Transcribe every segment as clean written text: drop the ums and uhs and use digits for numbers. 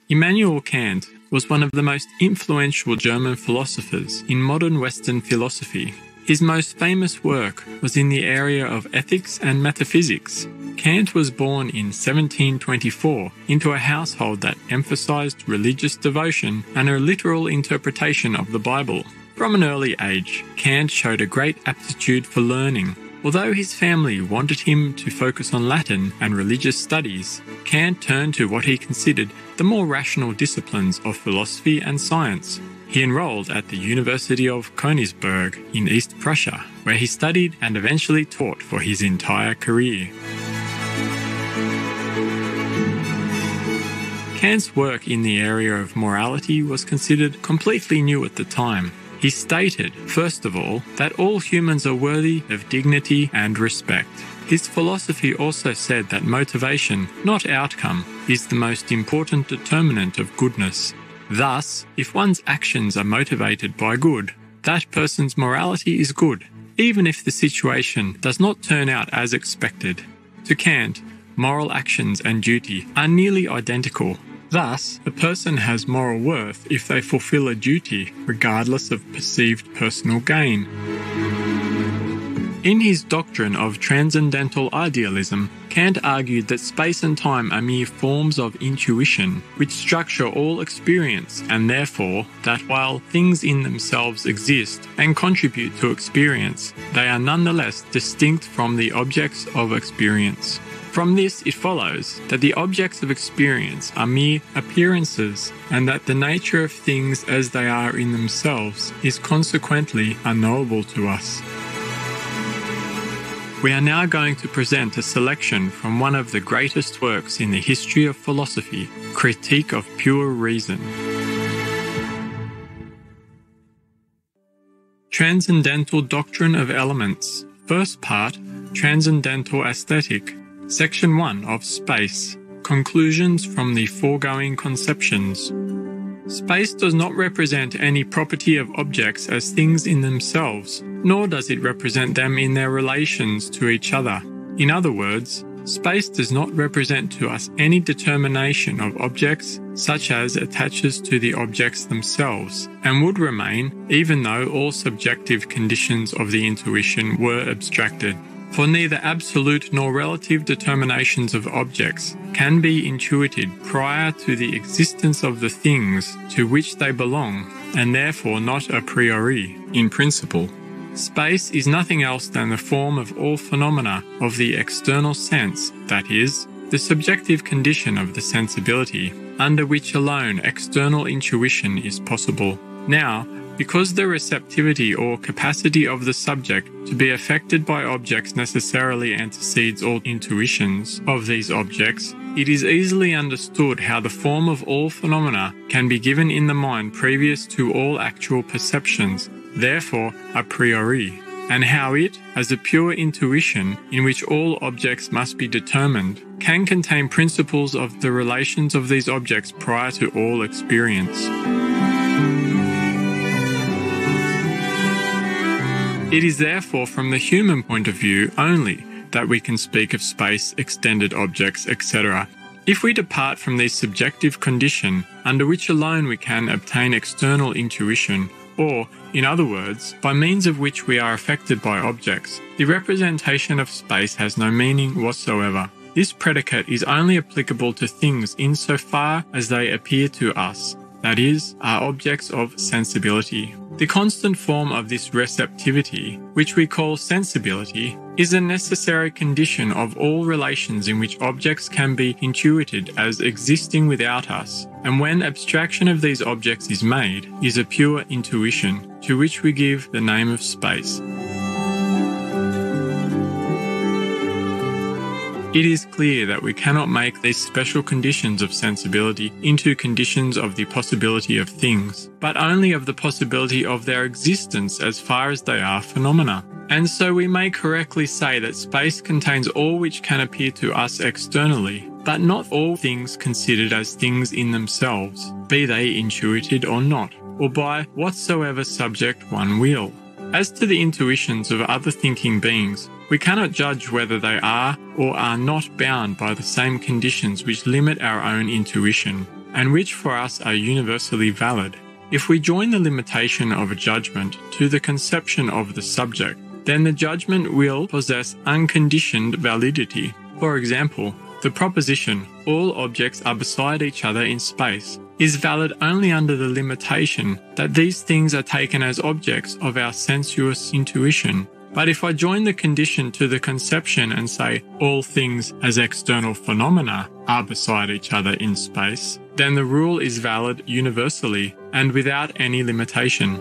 Immanuel Kant was one of the most influential German philosophers in modern Western philosophy. His most famous work was in the area of ethics and metaphysics. Kant was born in 1724 into a household that emphasized religious devotion and a literal interpretation of the Bible. From an early age, Kant showed a great aptitude for learning. Although his family wanted him to focus on Latin and religious studies, Kant turned to what he considered the more rational disciplines of philosophy and science. He enrolled at the University of Königsberg in East Prussia, where he studied and eventually taught for his entire career. Kant's work in the area of morality was considered completely new at the time. He stated, first of all, that all humans are worthy of dignity and respect. His philosophy also said that motivation, not outcome, is the most important determinant of goodness. Thus, if one's actions are motivated by good, that person's morality is good, even if the situation does not turn out as expected. To Kant, moral actions and duty are nearly identical. Thus, a person has moral worth if they fulfill a duty, regardless of perceived personal gain. In his doctrine of transcendental idealism, Kant argued that space and time are mere forms of intuition, which structure all experience, and therefore, that while things in themselves exist and contribute to experience, they are nonetheless distinct from the objects of experience. From this, it follows that the objects of experience are mere appearances, and that the nature of things as they are in themselves is consequently unknowable to us. We are now going to present a selection from one of the greatest works in the history of philosophy, Critique of Pure Reason. Transcendental Doctrine of Elements. First part, Transcendental Aesthetic. Section 1 of Space. Conclusions from the foregoing conceptions. Space does not represent any property of objects as things in themselves, nor does it represent them in their relations to each other. In other words, space does not represent to us any determination of objects such as attaches to the objects themselves, and would remain even though all subjective conditions of the intuition were abstracted. For neither absolute nor relative determinations of objects can be intuited prior to the existence of the things to which they belong, and therefore not a priori, in principle. Space is nothing else than the form of all phenomena of the external sense, that is, the subjective condition of the sensibility, under which alone external intuition is possible. Now, because the receptivity or capacity of the subject to be affected by objects necessarily antecedes all intuitions of these objects, it is easily understood how the form of all phenomena can be given in the mind previous to all actual perceptions, therefore a priori, and how it, as a pure intuition in which all objects must be determined, can contain principles of the relations of these objects prior to all experience. It is therefore from the human point of view only that we can speak of space, extended objects, etc. If we depart from this subjective condition, under which alone we can obtain external intuition, or, in other words, by means of which we are affected by objects, the representation of space has no meaning whatsoever. This predicate is only applicable to things insofar as they appear to us, that is, are objects of sensibility. The constant form of this receptivity, which we call sensibility, is a necessary condition of all relations in which objects can be intuited as existing without us, and when abstraction of these objects is made, is a pure intuition, to which we give the name of space. It is clear that we cannot make these special conditions of sensibility into conditions of the possibility of things, but only of the possibility of their existence as far as they are phenomena. And so we may correctly say that space contains all which can appear to us externally, but not all things considered as things in themselves, be they intuited or not, or by whatsoever subject one will. As to the intuitions of other thinking beings, we cannot judge whether they are or are not bound by the same conditions which limit our own intuition, and which for us are universally valid. If we join the limitation of a judgment to the conception of the subject, then the judgment will possess unconditioned validity. For example, the proposition, all objects are beside each other in space, is valid only under the limitation that these things are taken as objects of our sensuous intuition. But if I join the condition to the conception and say all things as external phenomena are beside each other in space, then the rule is valid universally and without any limitation.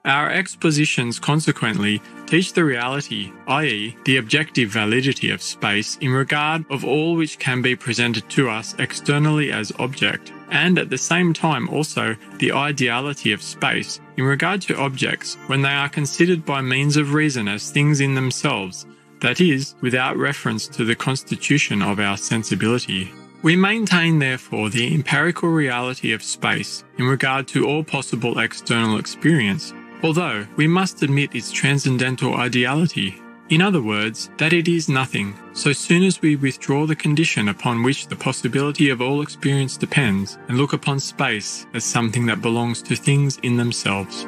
Our expositions consequently teach the reality, i.e., the objective validity of space in regard of all which can be presented to us externally as object, and at the same time also the ideality of space in regard to objects when they are considered by means of reason as things in themselves, that is, without reference to the constitution of our sensibility. We maintain therefore the empirical reality of space in regard to all possible external experience, although we must admit its transcendental ideality. In other words, that it is nothing, so soon as we withdraw the condition upon which the possibility of all experience depends, and look upon space as something that belongs to things in themselves.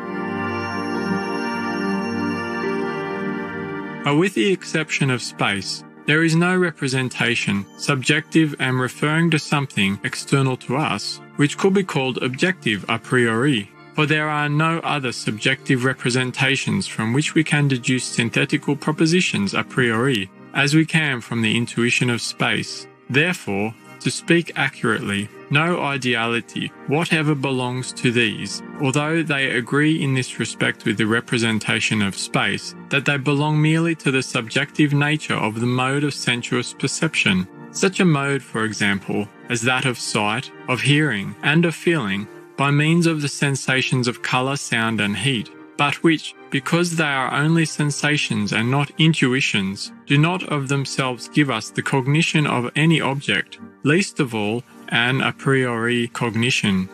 But with the exception of space, there is no representation, subjective and referring to something external to us, which could be called objective a priori. For there are no other subjective representations from which we can deduce synthetical propositions a priori, as we can from the intuition of space. Therefore, to speak accurately, no ideality whatever belongs to these, although they agree in this respect with the representation of space, that they belong merely to the subjective nature of the mode of sensuous perception. Such a mode, for example, as that of sight, of hearing, and of feeling, by means of the sensations of colour, sound and heat, but which, because they are only sensations and not intuitions, do not of themselves give us the cognition of any object, least of all an a priori cognition.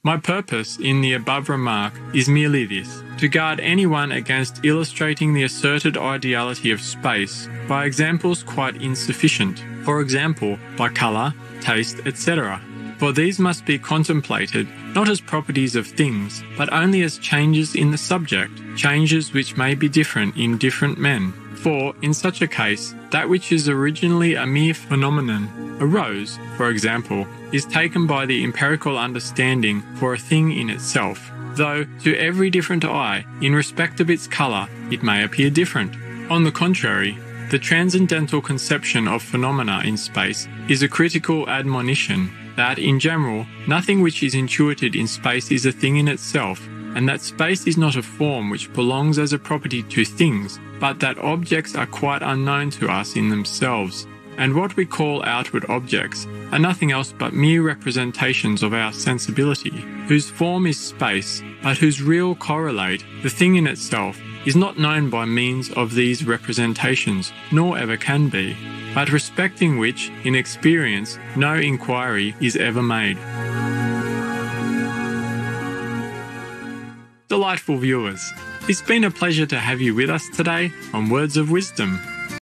My purpose in the above remark is merely this, to guard anyone against illustrating the asserted ideality of space by examples quite insufficient, for example, by colour, taste, etc. For these must be contemplated not as properties of things, but only as changes in the subject, changes which may be different in different men. For, in such a case, that which is originally a mere phenomenon, a rose, for example, is taken by the empirical understanding for a thing in itself, though to every different eye, in respect of its colour, it may appear different. On the contrary, the transcendental conception of phenomena in space is a critical admonition that, in general, nothing which is intuited in space is a thing in itself, and that space is not a form which belongs as a property to things, but that objects are quite unknown to us in themselves, and what we call outward objects are nothing else but mere representations of our sensibility, whose form is space, but whose real correlate, the thing in itself, is not known by means of these representations, nor ever can be, but respecting which, in experience, no inquiry is ever made. Delightful viewers, it's been a pleasure to have you with us today on Words of Wisdom.